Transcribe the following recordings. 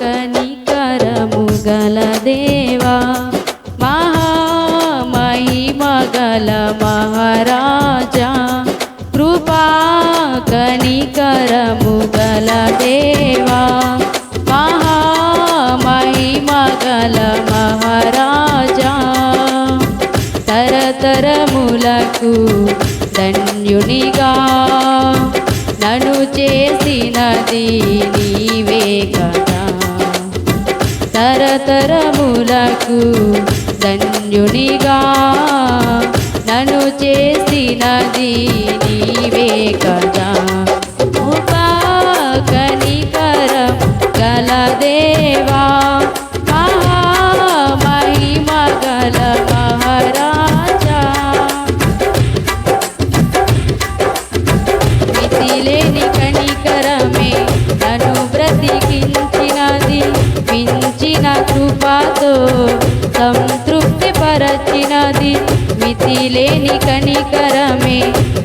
కనికరము గల దేవా మహామహిమ గల మహారాజా కృపా కనికరము గల దేవా మహామహిమ గల మహారాజా తరతరములకు ధన్యునిగా నన్ను చేసినది నీవే కదా తరతరములకు ధన్యునిగా నన్ను చేసినది నీవే కదా కృపా కనికరం గల దేవా మహామహిమ గల మహారాజా మితిలేని కనికరమే నన్ను బ్రతికించినది మించిన కృపతో సంతృప్తి పరచినది మితిలేని కనికరమే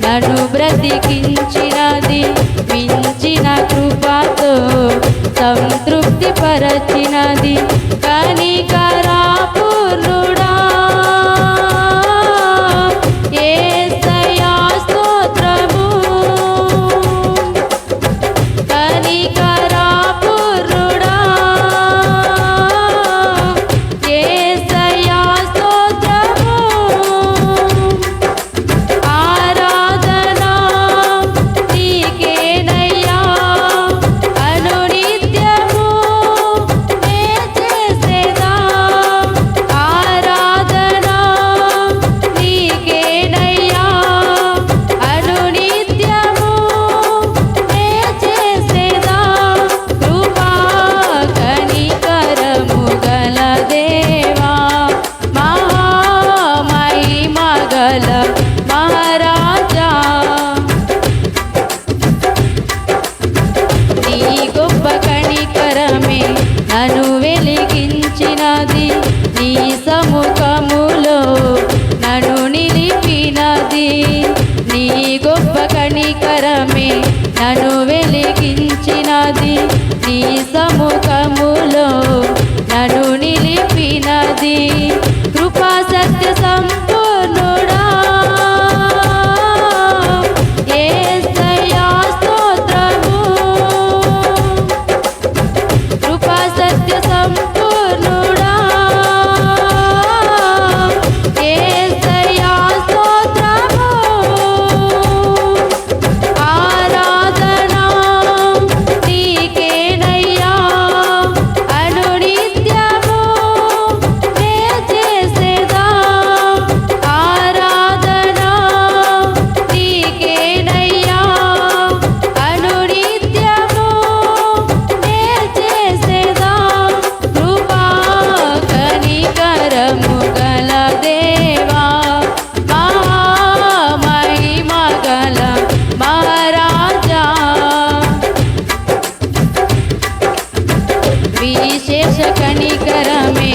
నన్ను బ్రతికించినది మించిన కృపతో సంతృప్తి పరచినది కనికరా పూర్ణుడా యేసయ్యా స్తోత్రము కనికరా పూర్ణుడా యేసయ్యా స్తోత్రము ఆరాధనా నీకేనయ్యా అనునిత్యము నే చేసేదా ఆరాధనా నీకేనయ్యా అనునిత్యము నే చేసేదా కృపా కనికరము గల దేవా మహామహిమ గల మహారాజా నీ గొప్ప కనికరమే నన్ను వెలిగించినది నీ సముఖములో నన్ను నిలిపినది నీ గొప్ప కనికరమే నన్ను వెలిగించినది నీ సముఖములో నన్ను నిలిపినది కృపా సత్య సంపూర్ణుడా యేసయ్యా స్తోత్రము కృపా సత్య సంపూర్ణుడా యేసయ్యా స్తోత్రము ఆరాధనా నీకేనయ్యా అనునిత్యము నే చేసేదా ఆరాధనా నీకేనయ్యా అనునిత్యము నే చేసేదా కృపా కనికరము గల దేవా మహామహిమ గల మహారాజా విశేష కనికరమే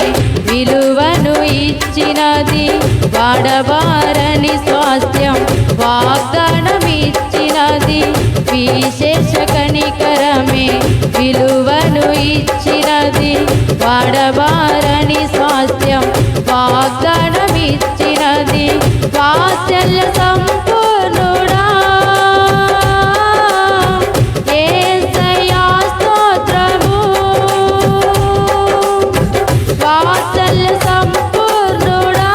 విలువను ఇచ్చినది వాడబారని స్వాస్థ్యం వాగ్దానం ఇచ్చినది విశేష కనికరమే విలువను ఇచ్చినది వాడబారని స్వాస్థ్యం వాగ్దానం ఇచ్చినది వాత్సల్య సంపూర్ణుడా యేసయ్యా స్తోత్రము వాత్సల్య సంపూర్ణుడా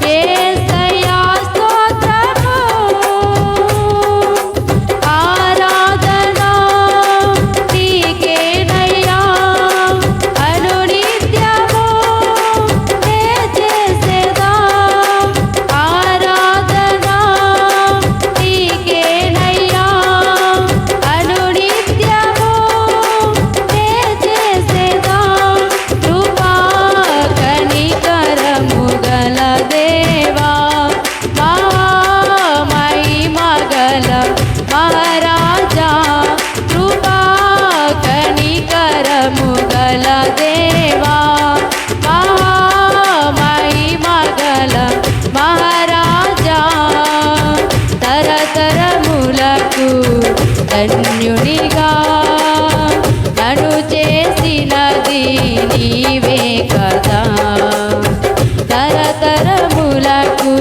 యేసయ్యా స్తోత్రము ఆరాధనా నీకేనయ్యా నీవే కదా. తరతరములకు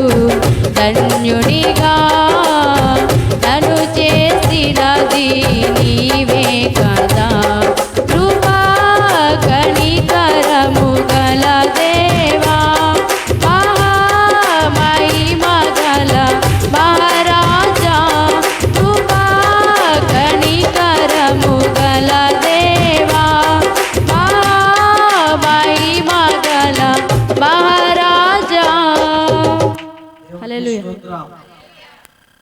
ధన్యునిగా నన్ను చేసినది నీవే కదా.